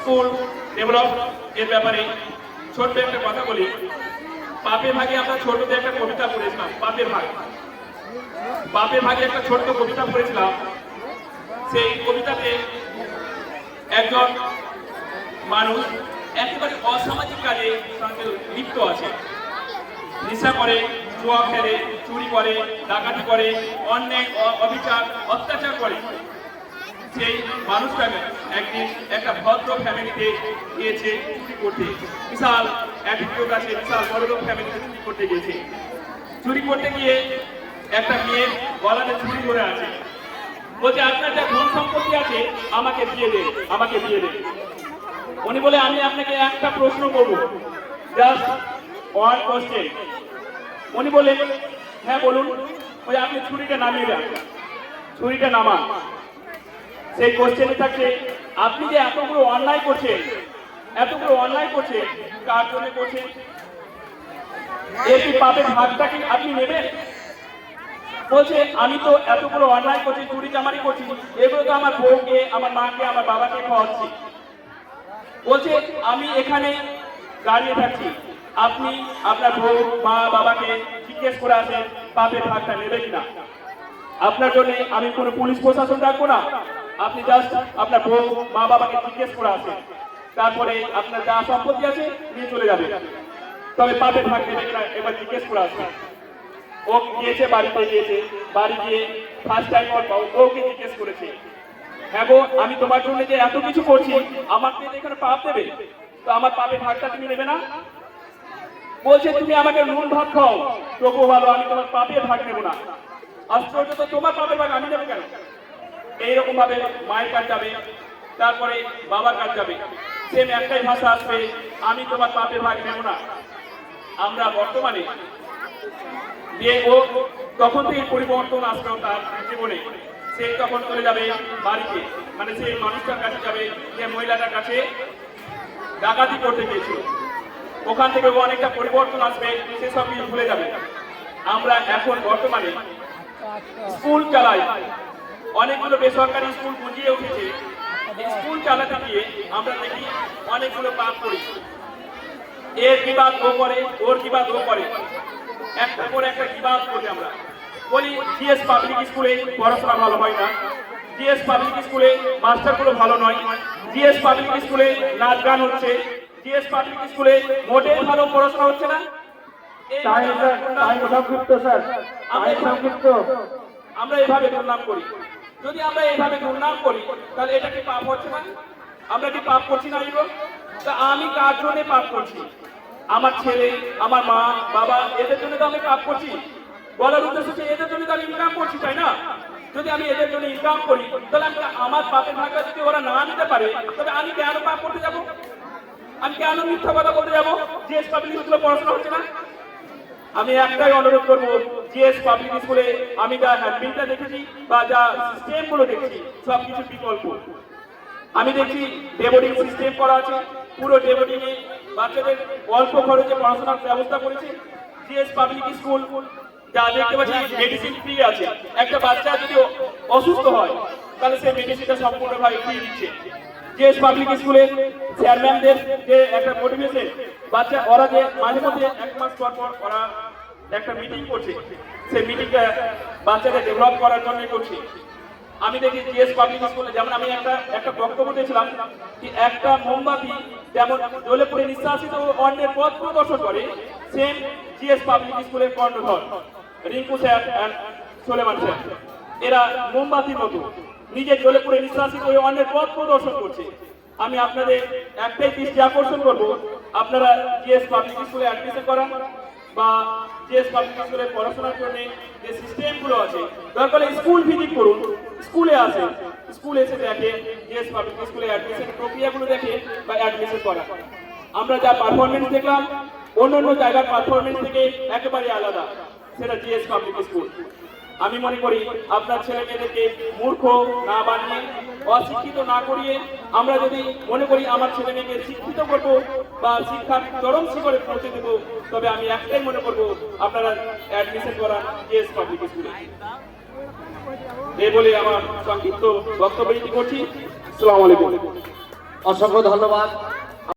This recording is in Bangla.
স্কুল ডেভেলপ এর ব্যাপারে ছোট্ট একটা কথা বলি। পাপের ভাগে আমরা ছোটতে একটা কবিতা পড়েছিলাম, পাপের ভাগ। পাপের ভাগে একটা ছোট্ট কবিতা পড়েছিলাম। সেই কবিতাতে একজন মানুষ একেবারে অসামাজিক কাজে লিপ্ত আছে। নেশা করে, জুয়া খেলে, চুরি করে, ডাকাতি করে, অন্যায় অবিচার অত্যাচার করে। সেই মানুষটা একদিন একটা ভদ্র ফ্যামিলিতে গিয়েছে চুরি করতে। বিশাল অ্যাটিটিউড আছে, বিশাল বড়লোক ফ্যামিলিতে চুরি করতে গিয়েছে। চুরি করতে গিয়ে একটা মেয়ের গলাতে চুরি করে আছে। বলছে আপনার যা ধন সম্পত্তি আছে আমাকে দিয়ে দে, আমাকে দিয়ে দে। উনি বলে আমি আপনাকে একটা প্রশ্ন করবো, জাস্ট ওয়ান কোশ্চেন। উনি বলে হ্যাঁ বলুন। ওই আপনি ছুরিটা নামিয়ে দেন, ছুরিটা নামান। সেই কোশ্চেনে থাকছে আপনি যে এতগুলো অন্যায় করছেন, এতগুলো অন্যায় করছেন, কার জন্য করছেন? এই পাপের ভাগটা কি আপনি নেবেন? বলছে আমি তো এতগুলো অন্যায় করছি, চুরি চামারি করছি, এগুলো তো আমার বউকে, আমার মাকে, আমার বাবাকে খাওয়াচ্ছি। বলছে আমি এখানে দাঁড়িয়ে থাকছি, আপনি আপনার বউ, মা, বাবাকে জিজ্ঞেস করে আসেন পাপের ভাগটা নেবে কিনা। আপনার জন্য আমি কোনো পুলিশ প্রশাসন ডাকবো না, আপনি জাস্ট আপনার বউ, মা, বাবাকে জিজ্ঞেস করে আসেন, তারপরে আপনার যা সম্পত্তি আছে নিয়ে চলে যাবে। তবে পাপের ভাগ নেবে কিনা এবার জিজ্ঞেস করে আসেন। ও গিয়েছে, বাড়িতে গিয়েছে, বাড়ি গিয়ে ফার্স্ট টাইম ওর বউকে জিজ্ঞেস করেছে, হ্যাঁ গো আমি তোমার জন্য যে এত কিছু করছি, আমাকে এখানে পাপ দেবে, তো আমার পাপের ভাগটা তুমি নেবে না? বলছে তুমি আমাকে নুন ভাত খাও তবু ভালো, আমি তোমার পাপের ভাগ নেবো না। আশ্চর্য তো, তোমার পাপের ভাগ আমি নেবো কেন? এইরকম ভাবে মায়ের কাজ যাবে, তারপরে বাবার কাজ যাবে, সেম একটাই ভাষা আসবে, আমি তোমার পাপের ভাগ নেবো না। আমরা বর্তমানে যে ও তখন থেকে পরিবর্তন আসলো তার জীবনে, সে তখন চলে যাবে বাড়িতে, মানে সেই মানুষটার কাছে যাবে যে মহিলাটার কাছে ডাকাতি করতে গিয়েছিল। ওখান থেকে ও অনেকটা পরিবর্তন আসবে, সেসব কিছু ভুলে যাবে। আমরা এখন বর্তমানে স্কুল চালাই, অনেকগুলো বেসরকারি স্কুল বুঝিয়ে উঠেছে। স্কুল চালাতে গিয়ে আমরা দেখি অনেকগুলো পাপ করি, এর বিবাদ ও করে, ওর বিবাদ ও করে, একটা পর একটা বিবাদ করি। আমরা বলি জিএস পাবলিক স্কুলে পড়াশোনা ভালো হয় না, জিএস পাবলিক স্কুলে মাস্টারগুলো ভালো নয়, জিএস পাবলিক স্কুলে নাচ গান হচ্ছে, জিএস পাবলিক স্কুলে মোটেই ভালো পড়াশোনা হচ্ছে না। আমরা এইভাবে দুর্নাম করি। যদি আমরা এইভাবে দুর্নাম করি তাহলে এটা কি পাপ হচ্ছে না? আমরা কি পাপ করছি না? তা আমি কার জন্য পাপ করছি? আমার ছেলে, আমার মা, বাবা, এদের জন্য তো আমি পাপ করছি। বলার উদ্দেশ্য হচ্ছে এদের জন্য তো আমি ইনকাম করছি, তাই না? যদি আমি এদের জন্য ইনকাম করি তাহলে আমি আমার পাপের ভাগটা যদি ওরা না নিতে পারে তবে আমি কেন পাপ করতে যাব? আমি কেন মিথ্যা কথা বলতে যাবো? জিএস পাবলিক স্কুলে পড়াশোনা হচ্ছে না? আমি একটাই অনুরোধ করবো, জিএস পাবলিক স্কুলে আমি যা হ্যান্ডবিলটা দেখেছি বা যা সিস্টেমগুলো দেখেছি সবকিছু বিকল্প। আমি দেখছি ডেবোর্ডিং সিস্টেম করা আছে, পুরো ডেবোর্ডিং এ বাচ্চাদের অল্প খরচে পড়াশোনার ব্যবস্থা করেছে। জিএস পাবলিক স্কুল যা দেখতে পাচ্ছি মেডিসিন ফ্রি আছে। একটা বাচ্চা যদি অসুস্থ হয় তাহলে সেই মেডিসিনটা সম্পূর্ণভাবে ফ্রি দিচ্ছে। জিএস পাবলিক স্কুলে চেয়ারম্যানদের যে একটা মোটিভেশন, বাচ্চা ওরা যে মাঝে মধ্যে এক মাস পর পর ওরা একটা মিটিং করছে, সেই মিটিংটা বাচ্চাদের ডেভেলপ করার জন্য করছে। আমি দেখি জিএস পাবলিক স্কুলে যেমন আমি একটা বক্তব্য দিয়েছিলাম যে একটা মোমবাতি যেমন জ্বলে পড়ে নিঃশ্বাসিত অন্যের পথ প্রদর্শন করে, সেম জিএস পাবলিক স্কুলের কর্ণধর Rinku sir and Soleman sir, এরা মোমবাতির মতো নিজে জ্বলে পড়ে নিঃশ্বাসিত হয়ে অন্যের পথ প্রদর্শন করছে। আমি আপনাদের একটাই দৃষ্টি আকর্ষণ করব, আপনারা জিএস পাবলিক স্কুলে অ্যাডমিশন করান বা জিএস পাবলিক স্কুলে পড়াশোনার জন্য যে সিস্টেমগুলো আছে দরকার স্কুল ভিজিট করুন, স্কুলে আসেন, স্কুলে এসে দেখে জিএস পাবলিক স্কুলে অ্যাডমিশন প্রক্রিয়াগুলো দেখে বা অ্যাডমিশন করা। আমরা যা পারফরমেন্স দেখলাম অন্য অন্য জায়গার পারফরমেন্স থেকে একেবারে আলাদা, সেটা জিএস পাবলিক স্কুল। আমি মনে করি আপনার ছেলে মেয়েদেরকে মূর্খ না বানিয়ে, অশিক্ষিত না করিয়ে আমরা যদি মনে করি আমার ছেলে মেয়েকে শিক্ষিত করবো বা শিক্ষার চরম শিখরে পৌঁছে দেবো, তবে আমি একটাই মনে করবো আপনারা অ্যাডমিশন করান জিএস পাবলিক স্কুলে। এই বলে আমার সংক্ষিপ্ত বক্তব্য করছি। আসসালামু আলাইকুম। অসংখ্য ধন্যবাদ।